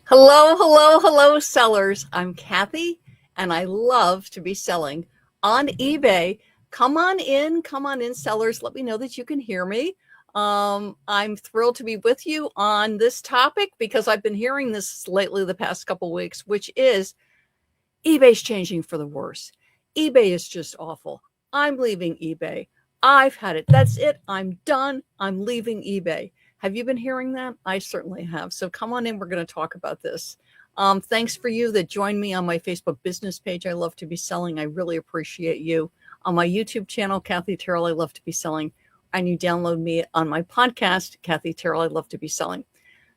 Hello, hello, hello, sellers. I'm Kathy, and I love to be selling on eBay. Come on in, sellers. Let me know that you can hear me. I'm thrilled to be with you on this topic because I've been hearing this lately the past couple weeks, which is eBay's changing for the worse. eBay is just awful. I'm leaving eBay. I've had it. That's it. I'm done. I'm leaving eBay. Have you been hearing that? I certainly have. So come on in. We're going to talk about this. Thanks for you that joined me on my Facebook business page. I love to be selling. I really appreciate you. On my YouTube channel, Kathy Terrill, I love to be selling. And you download me on my podcast, Kathy Terrill, I love to be selling.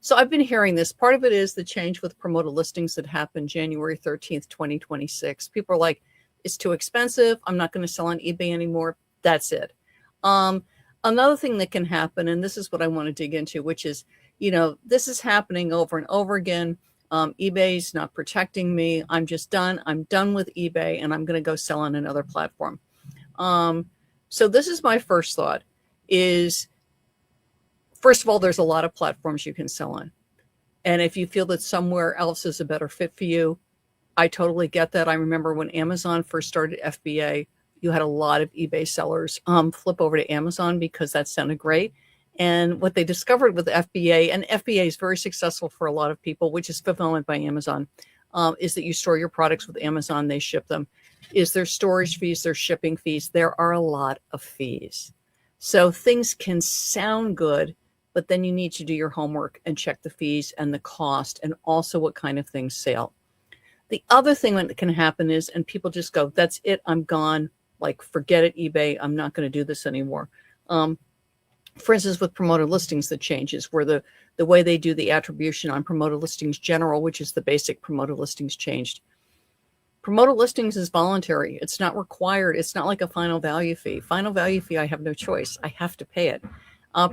So I've been hearing this. Part of it is the change with promoted listings that happened January 13th, 2026. People are like, it's too expensive. I'm not going to sell on eBay anymore. That's it. Another thing that can happen, and this is what I want to dig into, which is, this is happening over and over again. eBay's not protecting me. I'm just done. I'm done with eBay, and I'm going to go sell on another platform. So this is my first thought is, first of all, there's a lot of platforms you can sell on. And if you feel that somewhere else is a better fit for you, I totally get that. I remember when Amazon first started FBA, you had a lot of eBay sellers flip over to Amazon because that sounded great. And what they discovered with FBA, and FBA is very successful for a lot of people, which is fulfillment by Amazon, is that you store your products with Amazon, they ship them. Is there storage fees, there's shipping fees? There are a lot of fees. So things can sound good, but then you need to do your homework and check the fees and the cost and also what kind of things sell. The other thing that can happen is, and people just go, that's it, I'm gone. Like, forget it, eBay. I'm not going to do this anymore. For instance, with promoted listings, that changes where the way they do the attribution on promoted listings general, which is the basic promoted listings, changed. Promoted listings is voluntary. It's not required. It's not like a final value fee. Final value fee, I have no choice. I have to pay it.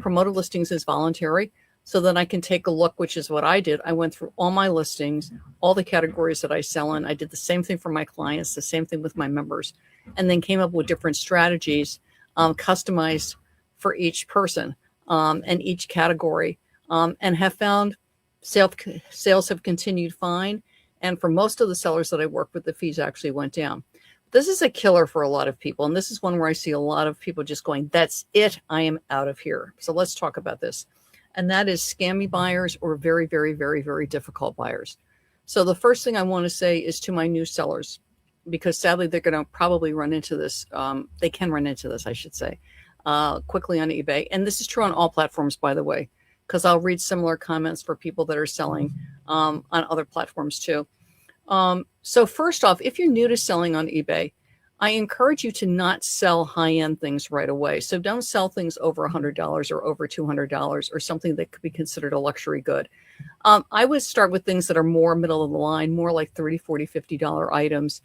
Promoted listings is voluntary. So then I can take a look, which is what I did. I went through all my listings, all the categories that I sell in. I did the same thing for my clients, the same thing with my members, and then came up with different strategies customized for each person and each category, and have found sales have continued fine. And for most of the sellers that I work with, the fees actually went down. This is a killer for a lot of people. And this is one where I see a lot of people just going, that's it, I am out of here. So let's talk about this. And that is scammy buyers or very, very, very, very difficult buyers. So the first thing I want to say is to my new sellers, because sadly they're going to probably run into this. They can run into this, I should say, quickly on eBay. And this is true on all platforms, by the way, because I'll read similar comments for people that are selling on other platforms too. So first off, if you're new to selling on eBay, I encourage you to not sell high-end things right away. So don't sell things over $100 or over $200 or something that could be considered a luxury good. I would start with things that are more middle of the line, more like $30, $40, $50 items,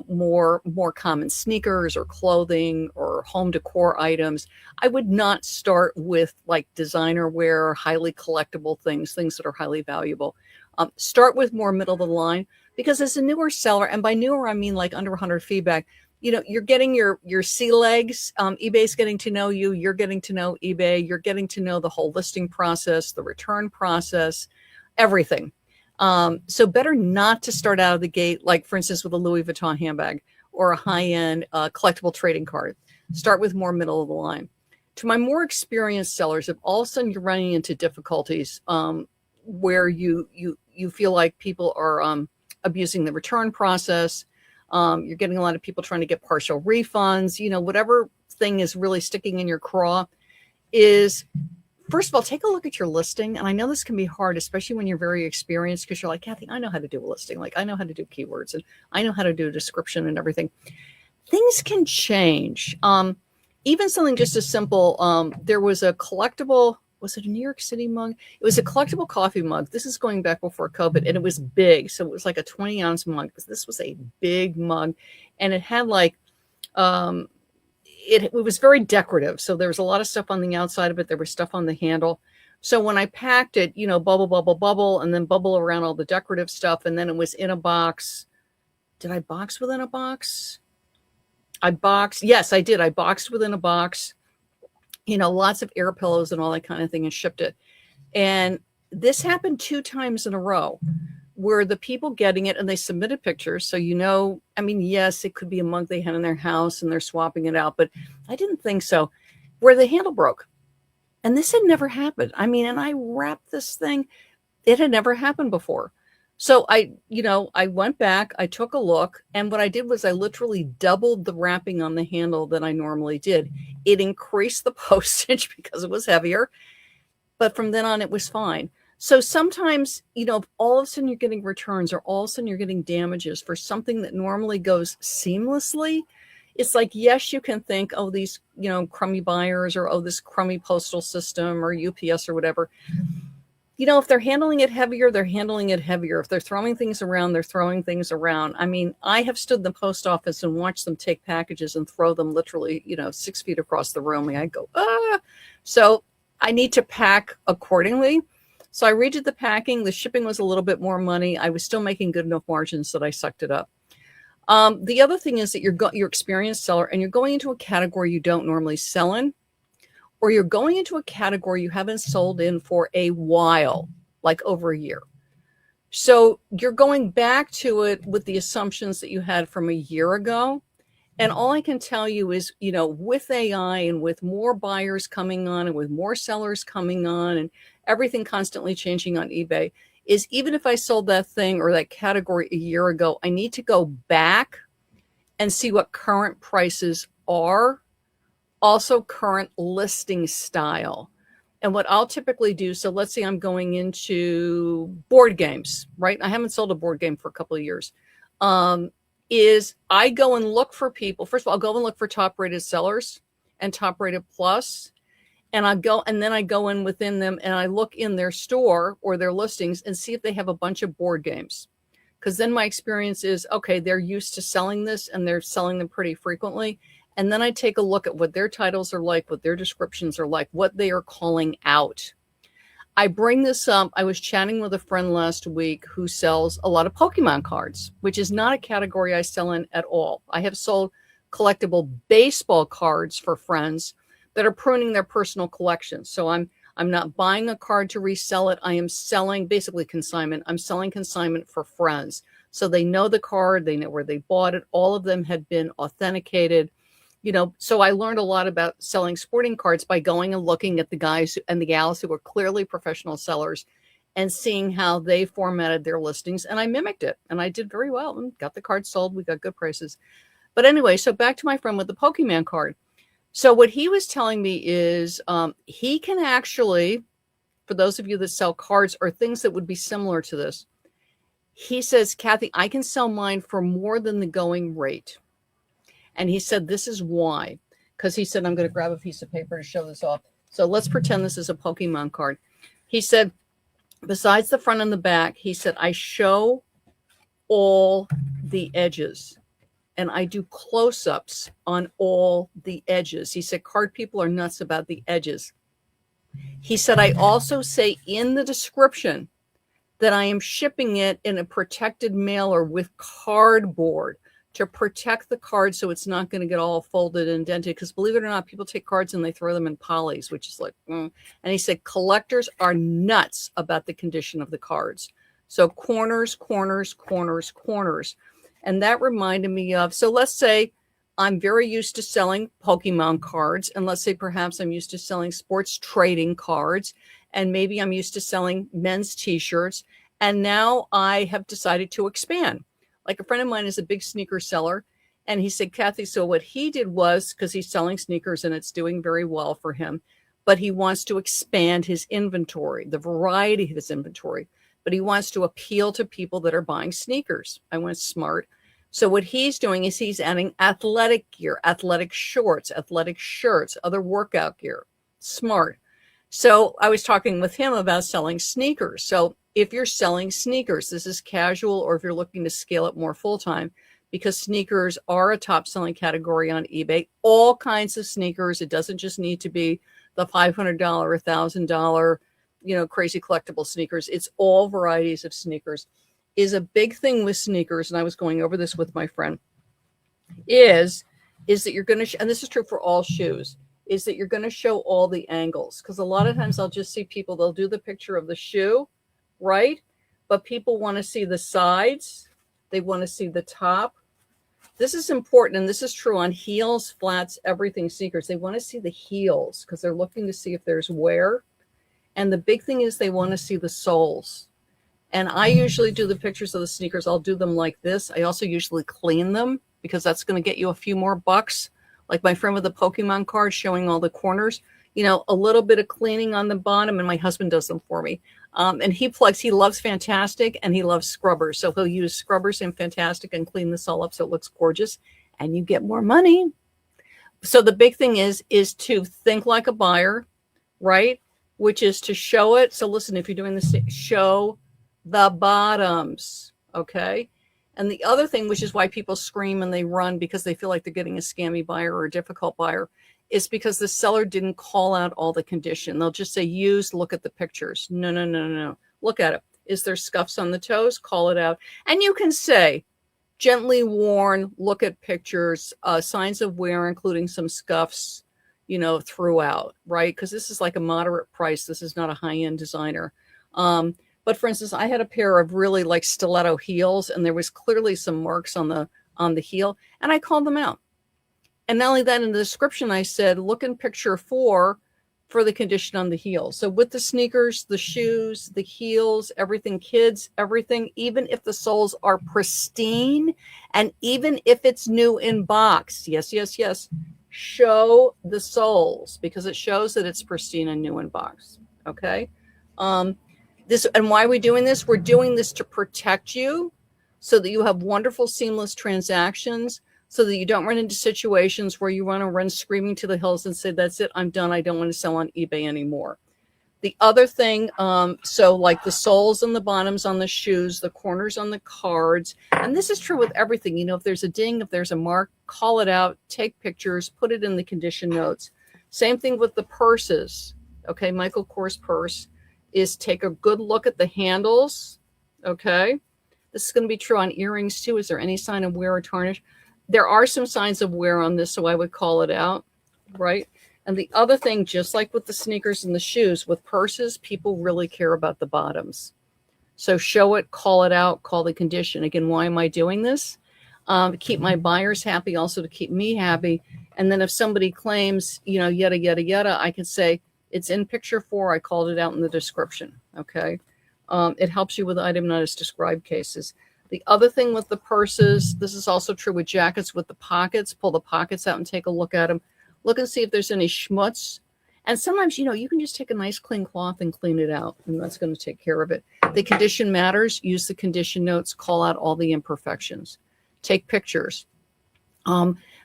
more common sneakers or clothing or home decor items. I would not start with like designer wear, highly collectible things that are highly valuable. Start with more middle of the line, because as a newer seller, and by newer, I mean like under 100 feedback, you're getting your sea legs. eBay's getting to know you. You're getting to know eBay. You're getting to know the whole listing process, the return process, everything. So better not to start out of the gate, like for instance, with a Louis Vuitton handbag or a high-end collectible trading card. Start with more middle of the line. To my more experienced sellers, if all of a sudden you're running into difficulties where you feel like people are abusing the return process, you're getting a lot of people trying to get partial refunds, whatever thing is really sticking in your craw, is first of all, take a look at your listing. And I know this can be hard, especially when you're very experienced, because you're like, Kathy, I know how to do a listing. Like, I know how to do keywords and I know how to do a description and everything. Things can change. Even something just as simple. There was a collectible, was it a New York City mug? It was a collectible coffee mug. This is going back before COVID, and it was big. So it was like a 20-ounce mug. This was a big mug, and it had like, it was very decorative. So there was a lot of stuff on the outside of it. There was stuff on the handle. So when I packed it, bubble, bubble, bubble, and then bubble around all the decorative stuff, and then it was in a box. Did I box within a box? Yes, I did. I boxed within a box. Lots of air pillows and all that kind of thing, and shipped it. And this happened 2 times in a row where the people getting it and they submitted pictures. So, I mean, yes, it could be a mug they had in their house and they're swapping it out, but I didn't think so. Where the handle broke. And this had never happened. I mean, and I wrapped this thing. It had never happened before. So I went back, I took a look, and what I did was I literally doubled the wrapping on the handle than I normally did. It increased the postage because it was heavier, but from then on it was fine. So sometimes, all of a sudden you're getting returns or all of a sudden you're getting damages for something that normally goes seamlessly. It's like, yes, you can think, oh, these, crummy buyers, or, oh, this crummy postal system or UPS or whatever. If they're handling it heavier, they're handling it heavier. If they're throwing things around, they're throwing things around. I mean, I have stood in the post office and watched them take packages and throw them literally, 6 feet across the room. And I go, ah. So I need to pack accordingly. So I redid the packing. The shipping was a little bit more money. I was still making good enough margins that I sucked it up. The other thing is that you're experienced seller and you're going into a category you don't normally sell in, or you're going into a category you haven't sold in for a while, like over a year. So you're going back to it with the assumptions that you had from a year ago. And all I can tell you is, with AI and with more buyers coming on and with more sellers coming on and everything constantly changing on eBay, is even if I sold that thing or that category a year ago, I need to go back and see what current prices are, also current listing style. And what I'll typically do, so let's say I'm going into board games, right? I haven't sold a board game for a couple of years. Is I go and look for people. First of all, I'll go and look for top rated sellers and top rated plus. And then I go in within them and I look in their store or their listings and see if they have a bunch of board games. Because then my experience is, okay, they're used to selling this and they're selling them pretty frequently. And then I take a look at what their titles are like, what their descriptions are like, what they are calling out. I bring this up. I was chatting with a friend last week who sells a lot of Pokemon cards, which is not a category I sell in at all. I have sold collectible baseball cards for friends that are pruning their personal collections. So I'm not buying a card to resell it. I am selling basically consignment. I'm selling consignment for friends. So they know the card, they know where they bought it. All of them had been authenticated. So I learned a lot about selling sporting cards by going and looking at the guys and the gals who were clearly professional sellers and seeing how they formatted their listings. And I mimicked it and I did very well and got the card sold. We got good prices. But anyway, so back to my friend with the Pokemon card. So what he was telling me is he can actually, for those of you that sell cards or things that would be similar to this, he says, Kathy, I can sell mine for more than the going rate. And he said, this is why. Because he said, I'm going to grab a piece of paper to show this off. So let's pretend this is a Pokemon card. He said, besides the front and the back, he said, I show all the edges. And I do close-ups on all the edges. He said, card people are nuts about the edges. He said, I also say in the description that I am shipping it in a protected mailer with cardboard to protect the card so it's not going to get all folded and indented. Because believe it or not, people take cards and they throw them in polys, which is like, And he said, collectors are nuts about the condition of the cards. So corners, corners, corners, corners. And that reminded me of, so let's say I'm very used to selling Pokemon cards. And let's say perhaps I'm used to selling sports trading cards. And maybe I'm used to selling men's t-shirts. And now I have decided to expand. Like a friend of mine is a big sneaker seller. And he said, Kathy, so what he did was, because he's selling sneakers and it's doing very well for him, but he wants to expand his inventory, the variety of his inventory. But he wants to appeal to people that are buying sneakers. I went smart. So what he's doing is he's adding athletic gear, athletic shorts, athletic shirts, other workout gear. Smart. So I was talking with him about selling sneakers. So if you're selling sneakers, this is casual, or if you're looking to scale it more full-time, because sneakers are a top selling category on eBay, all kinds of sneakers. It doesn't just need to be the $500, $1,000, crazy collectible sneakers. It's all varieties of sneakers. Is a big thing with sneakers, and I was going over this with my friend, is that you're going to, and this is true for all shoes, is that you're going to show all the angles. Because a lot of times I'll just see people, they'll do the picture of the shoe, right? But people want to see the sides. They want to see the top. This is important, and this is true on heels, flats, everything, sneakers. They want to see the heels because they're looking to see if there's wear. And the big thing is they want to see the soles. And I usually do the pictures of the sneakers. I'll do them like this. I also usually clean them because that's going to get you a few more bucks. Like my friend with the Pokemon card showing all the corners, you know, a little bit of cleaning on the bottom, and my husband does them for me. And he loves Fantastic, and he loves scrubbers. So he'll use scrubbers and Fantastic and clean this all up so it looks gorgeous, and you get more money. So the big thing is to think like a buyer, right? Which is to show it. So listen, if you're doing this, show the bottoms, okay? And the other thing, which is why people scream and they run because they feel like they're getting a scammy buyer or a difficult buyer, is because the seller didn't call out all the condition. They'll just say used, look at the pictures. No. Look at it. Is there scuffs on the toes? Call it out. And you can say, gently worn, look at pictures, signs of wear, including some scuffs, you know, throughout, right? Because this is like a moderate price. This is not a high-end designer. But for instance, I had a pair of really like stiletto heels, and there was clearly some marks on the heel, and I called them out. And not only that, in the description, I said, look in picture 4 for the condition on the heel. So with the sneakers, the shoes, the heels, everything, kids, everything, even if the soles are pristine, and even if it's new in box, yes, show the soles because it shows that it's pristine and new in box, okay? And why are we doing this? We're doing this to protect you so that you have wonderful, seamless transactions, so that you don't run into situations where you want to run screaming to the hills and say, that's it, I'm done. I don't want to sell on eBay anymore. The other thing, so like the soles and the bottoms on the shoes, the corners on the cards, and this is true with everything. You know, if there's a ding, if there's a mark, call it out, take pictures, put it in the condition notes. Same thing with the purses. Okay, Michael Kors purse is take a good look at the handles. Okay, this is going to be true on earrings too. Is there any sign of wear or tarnish? There are some signs of wear on this, so I would call it out, right? And the other thing, just like with the sneakers and the shoes, with purses, people really care about the bottoms. So show it, call it out, call the condition. Again, why am I doing this? To keep my buyers happy, also to keep me happy. And then if somebody claims, you know, yada, I can say, it's in picture 4. I called it out in the description, okay? It helps you with item not as described cases. The other thing with the purses, this is also true with jackets with the pockets. Pull the pockets out and take a look at them. Look and see if there's any schmutz. And sometimes, you know, you can just take a nice clean cloth and clean it out, and that's going to take care of it. The condition matters. Use the condition notes. Call out all the imperfections. Take pictures.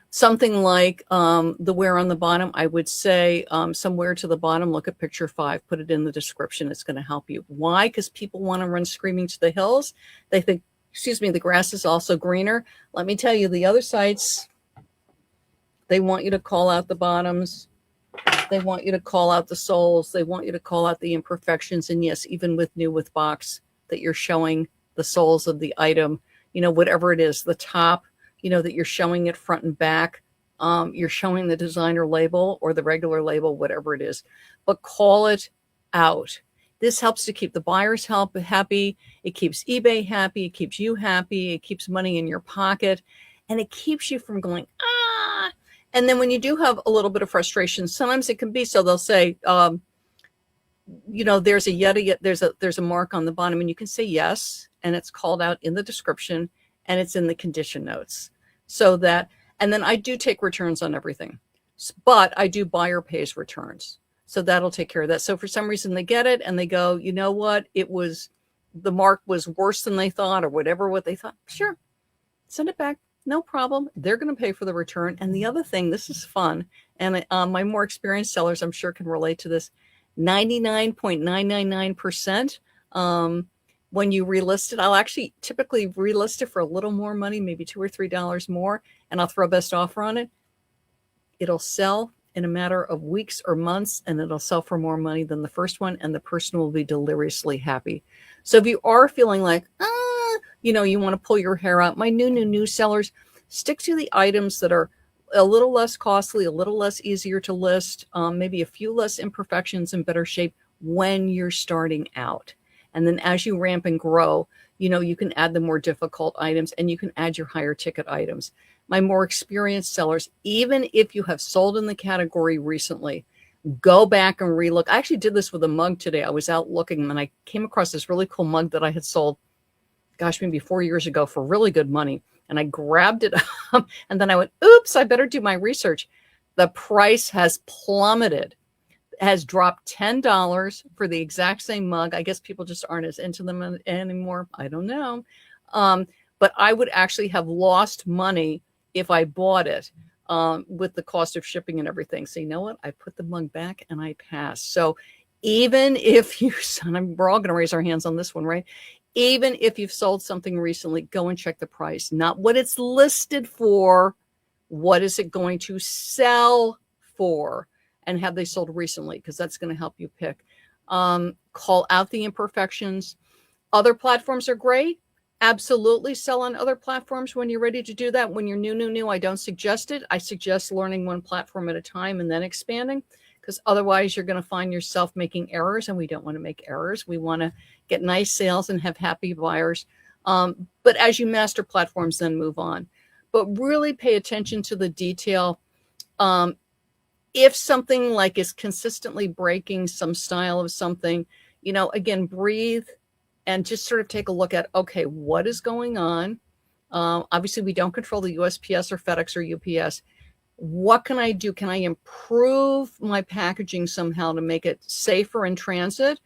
Something like the wear on the bottom, I would say somewhere to the bottom, look at picture 5, put it in the description. It's going to help you. Why? Because people want to run screaming to the hills. They think, the grass is also greener. Let me tell you, the other sites, they want you to call out the bottoms. They want you to call out the soles. They want you to call out the imperfections. And yes, even with new with box, that you're showing the soles of the item, you know, whatever it is, the top, you know, that you're showing it front and back. You're showing the designer label or the regular label, whatever it is, but call it out. This helps to keep the buyers happy. It keeps eBay happy. It keeps you happy. It keeps money in your pocket, and it keeps you from going, ah. And then when you do have a little bit of frustration, sometimes it can be, so they'll say, you know, there's a mark on the bottom, and you can say yes, and it's called out in the description, and it's in the condition notes. So that, and then I do take returns on everything, but I do buyer pays returns. So that'll take care of that. So for some reason they get it and they go, you know what, the mark was worse than they thought or whatever what they thought. Sure, send it back. No problem. They're going to pay for the return. And the other thing, this is fun. And my more experienced sellers, I'm sure, can relate to this. 99.999%. When you relist it, I'll actually typically relist it for a little more money, maybe $2 or $3 more, and I'll throw best offer on it. It'll sell in a matter of weeks or months, and it'll sell for more money than the first one, and the person will be deliriously happy. So if you are feeling like, you know, you want to pull your hair out, my new sellers, stick to the items that are a little less costly, a little less easier to list, maybe a few less imperfections in better shape when you're starting out. And then as you ramp and grow, you can add the more difficult items and you can add your higher ticket items. My more experienced sellers, even if you have sold in the category recently, go back and relook. I actually did this with a mug today. I was out looking and I came across this really cool mug that I had sold, gosh, maybe 4 years ago for really good money. And I grabbed it up and then I went, oops, I better do my research. The price has plummeted, has dropped $10 for the exact same mug. I guess people just aren't as into them anymore. I don't know. But I would actually have lost money if I bought it with the cost of shipping and everything. So you know what? I put the mug back and I passed. So even if we're all going to raise our hands on this one, right? Even if you've sold something recently, go and check the price, not what it's listed for. What is it going to sell for? And have they sold recently? Because that's going to help you pick. Call out the imperfections. Other platforms are great. Absolutely sell on other platforms when you're ready to do that. When you're new, I don't suggest it. I suggest learning one platform at a time and then expanding, because otherwise you're going to find yourself making errors, and we don't want to make errors. We want to get nice sales and have happy buyers. But as you master platforms, then move on. But really pay attention to the detail. If something like is consistently breaking some style of something, again, breathe and just sort of take a look at, okay, what is going on? Obviously, we don't control the USPS or FedEx or UPS. What can I do? Can I improve my packaging somehow to make it safer in transit?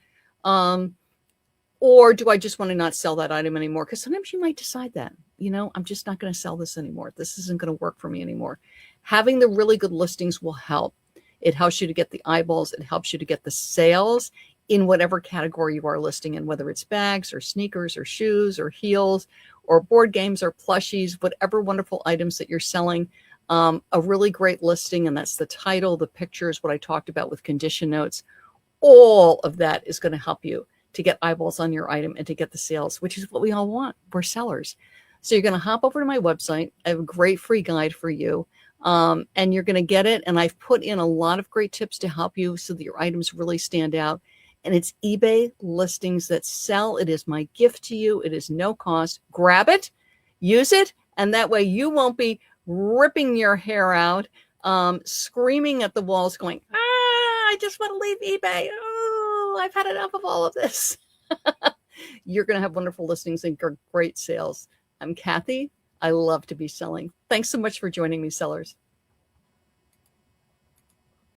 Or do I just want to not sell that item anymore? Because sometimes you might decide that, I'm just not going to sell this anymore. This isn't going to work for me anymore. Having the really good listings will help. It helps you to get the eyeballs. It helps you to get the sales in whatever category you are listing in, whether it's bags or sneakers or shoes or heels or board games or plushies, whatever wonderful items that you're selling. A really great listing, and that's the title, the pictures, what I talked about with condition notes. All of that is going to help you to get eyeballs on your item and to get the sales, which is what we all want. We're sellers. So you're going to hop over to my website. I have a great free guide for you. And you're going to get it. And I've put in a lot of great tips to help you so that your items really stand out. And it's eBay listings that sell. It is my gift to you. It is no cost. Grab it, use it, and that way you won't be ripping your hair out, screaming at the walls going, I just want to leave eBay. Oh, I've had enough of all of this. You're going to have wonderful listings and great sales. I'm Kathy. I love to be selling. Thanks so much for joining me, sellers.